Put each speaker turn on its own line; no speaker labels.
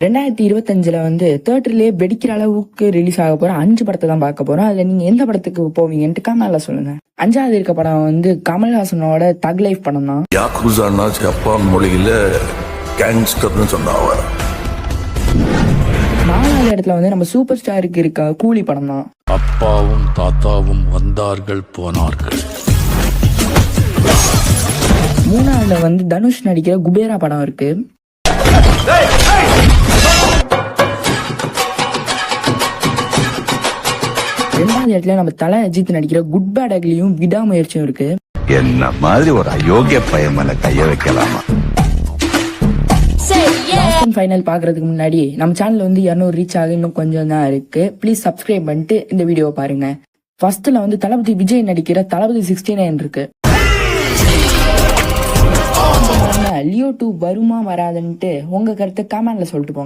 2025 வந்து தியேட்டர்லயே வெடிக்கிற அளவுக்கு ரிலீஸ் ஆக போற 5 படத்தை தான் பார்க்க போறோம். அதுல நீங்க எந்த படத்துக்கு போவீங்கன்ட்டு கமெண்ட்ல சொல்லுங்க. 5வது இருக்க படம் வந்து கமல்ஹாசனோட தக் லைஃப் படம் தான்.
யாக்குசானா ஜப்பான் மொழியில கேங்ஸ்டர்னு சொன்னாங்க.
4வது இடத்துல வந்து நம்ம சூப்பர் ஸ்டாருக்கு இருக்க கூலி படம் தான்.
அப்பாவும் தாத்தாவும் வந்தார்கள் போனார்கள்.
3வதுல வந்து தனுஷ் நடிக்கிற குபேரா படம் இருக்கு. 2வது இடத்துல நம்ம தல அஜித் நடிக்கிற குட் பேட் அக்லியும் விடாமுயற்சியும் இருக்கு.
என்ன மாதிரி ஒரு அயோக்கிய பையன் மேல கைய வைக்கலாமா?
ஃபைனல் பாக்குறதுக்கு முன்னாடி நம்ம சேனல் வந்து 200 ரீச் ஆக இன்னும் கொஞ்சம் தான் இருக்கு. ப்ளீஸ் சப்ஸ்கிரைப் பண்ணிட்டு இந்த வீடியோ பாருங்க. ஃபர்ஸ்ட்ல வந்து தளபதி விஜய் நடிக்கிற தளபதி 69 இருக்கு. லியோ 2 வருமா வராதுன்ட்டு உங்க கருத்தை கமெண்ட்ல சொல்லிட்டு போங்க.